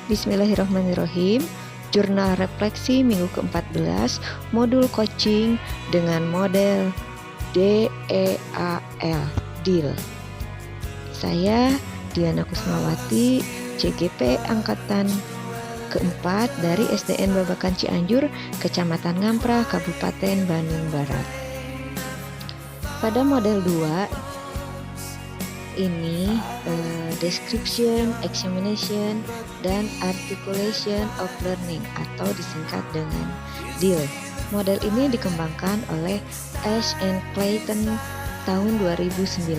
Bismillahirrahmanirrahim. Jurnal refleksi minggu ke-14, modul coaching dengan model DEAL, DEAL. Saya Diana Kusmawati, CGP Angkatan ke-4 dari SDN Babakan Cianjur, Kecamatan Ngamprah, Kabupaten Bandung Barat. Pada model 2 ini description, examination, dan articulation of learning atau disingkat dengan DEAL. Model ini dikembangkan oleh Ash and Clayton tahun 2009.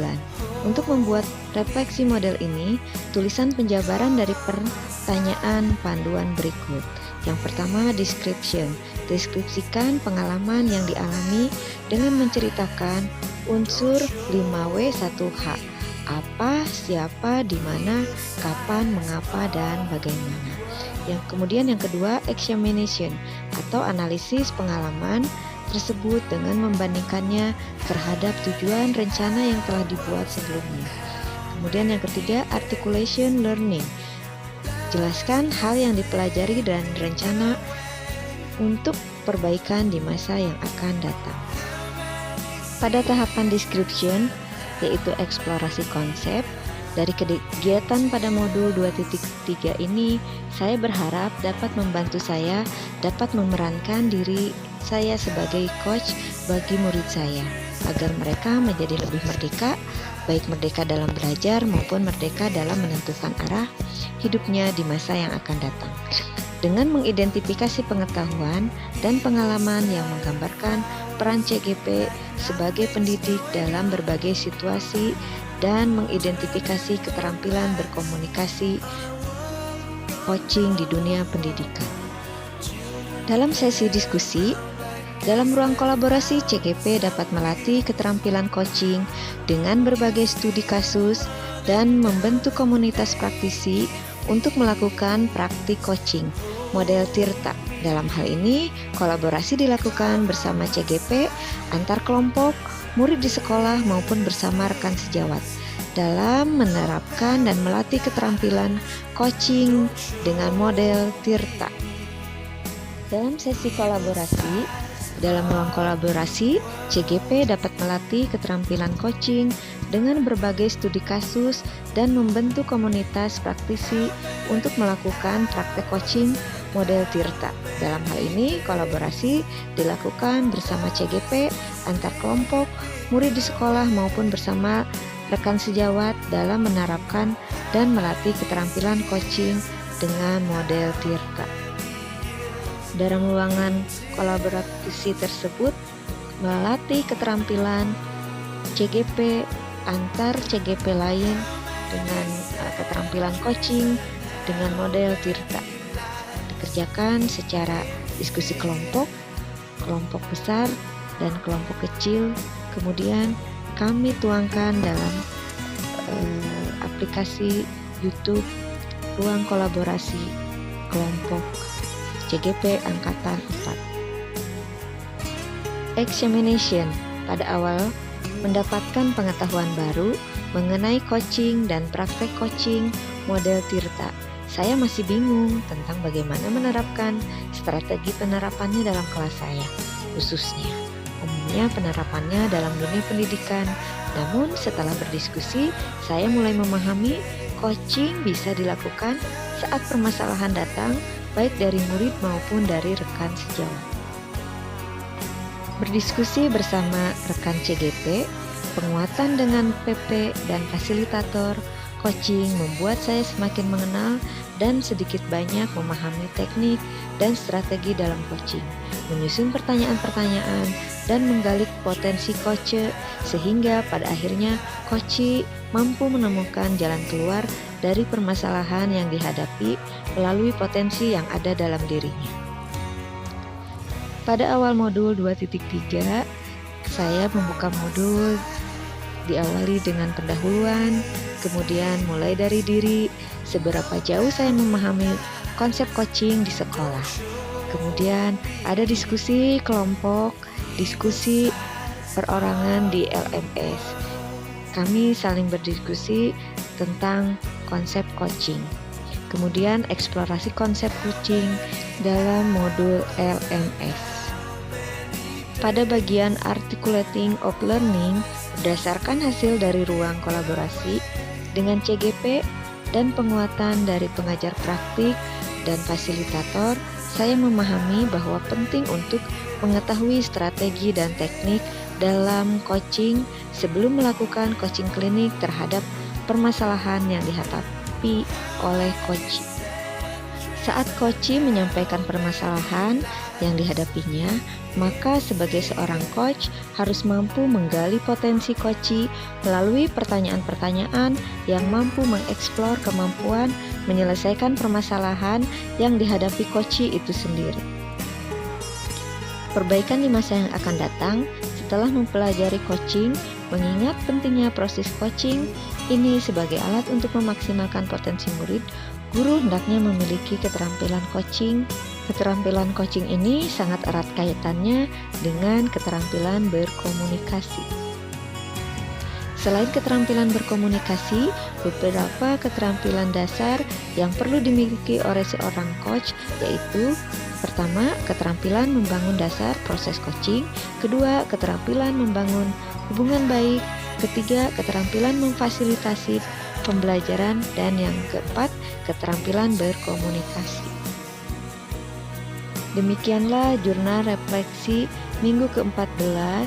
Untuk membuat refleksi model ini, tulisan penjabaran dari pertanyaan panduan berikut. Yang pertama, description. Deskripsikan pengalaman yang dialami dengan menceritakan unsur 5W1H. Apa, siapa, di mana, kapan, mengapa, dan bagaimana. Kemudian yang kedua, examination atau analisis pengalaman tersebut dengan membandingkannya terhadap tujuan rencana yang telah dibuat sebelumnya. Kemudian yang ketiga, articulation learning. Jelaskan hal yang dipelajari dan rencana untuk perbaikan di masa yang akan datang. Pada tahapan description, yaitu eksplorasi konsep, dari kegiatan pada modul 2.3 ini, saya berharap dapat membantu saya dapat memerankan diri saya sebagai coach bagi murid saya, agar mereka menjadi lebih merdeka, baik merdeka dalam belajar maupun merdeka dalam menentukan arah hidupnya di masa yang akan datang. Dengan mengidentifikasi pengetahuan dan pengalaman yang menggambarkan peran CGP sebagai pendidik dalam berbagai situasi dan mengidentifikasi keterampilan berkomunikasi coaching di dunia pendidikan. Dalam sesi diskusi, dalam ruang kolaborasi, CGP dapat melatih keterampilan coaching dengan berbagai studi kasus dan membentuk komunitas praktisi untuk melakukan praktik coaching model Tirta. Dalam hal ini, kolaborasi dilakukan bersama CGP, antar kelompok, murid di sekolah maupun bersama rekan sejawat dalam menerapkan dan melatih keterampilan coaching dengan model Tirta. Dalam sesi kolaborasi, dalam ruang kolaborasi, CGP dapat melatih keterampilan coaching dengan berbagai studi kasus dan membentuk komunitas praktisi untuk melakukan praktek coaching model Tirta. Dalam hal ini, kolaborasi dilakukan bersama CGP, antar kelompok, murid di sekolah maupun bersama rekan sejawat dalam menerapkan dan melatih keterampilan coaching dengan model Tirta. Dalam ruangan kolaborasi tersebut melatih keterampilan CGP antar CGP lain dengan keterampilan coaching dengan model Tirta. Dikerjakan secara diskusi kelompok, kelompok besar, dan kelompok kecil. Kemudian kami tuangkan dalam aplikasi YouTube ruang kolaborasi kelompok CGP Angkatan 4. Examination. Pada awal mendapatkan pengetahuan baru mengenai coaching dan praktek coaching model Tirta. Saya masih bingung tentang bagaimana menerapkan strategi penerapannya dalam kelas saya, khususnya umumnya penerapannya dalam dunia pendidikan. Namun setelah berdiskusi, saya mulai memahami coaching bisa dilakukan saat permasalahan datang, baik dari murid maupun dari rekan sejawat. Berdiskusi bersama rekan CGP, penguatan dengan PP dan fasilitator coaching membuat saya semakin mengenal dan sedikit banyak memahami teknik dan strategi dalam coaching, menyusun pertanyaan-pertanyaan, dan menggali potensi coach sehingga pada akhirnya coach mampu menemukan jalan keluar dari permasalahan yang dihadapi melalui potensi yang ada dalam dirinya. Pada awal modul 2.3, saya membuka modul diawali dengan pendahuluan, kemudian mulai dari diri, seberapa jauh saya memahami konsep coaching di sekolah. Kemudian ada diskusi kelompok, diskusi perorangan di LMS. Kami saling berdiskusi tentang konsep coaching. kemudian eksplorasi konsep coaching dalam modul LMS. Pada bagian Articulating of Learning, berdasarkan hasil dari ruang kolaborasi dengan CGP dan penguatan dari pengajar praktik dan fasilitator, saya memahami bahwa penting untuk mengetahui strategi dan teknik dalam coaching sebelum melakukan coaching klinik terhadap permasalahan yang dihadapi oleh coach. Saat coach menyampaikan permasalahan yang dihadapinya, maka sebagai seorang coach harus mampu menggali potensi coach melalui pertanyaan-pertanyaan yang mampu mengeksplor kemampuan menyelesaikan permasalahan yang dihadapi coach itu sendiri. Perbaikan di masa yang akan datang setelah mempelajari coaching, mengingat pentingnya proses coaching ini sebagai alat untuk memaksimalkan potensi murid, guru hendaknya memiliki keterampilan coaching. Keterampilan coaching ini sangat erat kaitannya dengan keterampilan berkomunikasi. Selain keterampilan berkomunikasi, beberapa keterampilan dasar yang perlu dimiliki oleh seorang coach yaitu: pertama, keterampilan membangun dasar proses coaching; kedua, keterampilan membangun hubungan baik; ketiga, keterampilan memfasilitasi pembelajaran; dan yang keempat, keterampilan berkomunikasi. Demikianlah jurnal refleksi minggu ke-14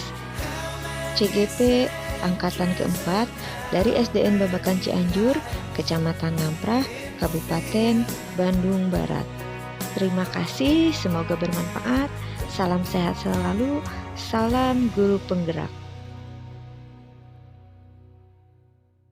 CGP Angkatan ke-4 dari SDN Babakan Cianjur, Kecamatan Ngamprah, Kabupaten Bandung Barat. Terima kasih, semoga bermanfaat. Salam sehat selalu, salam guru penggerak.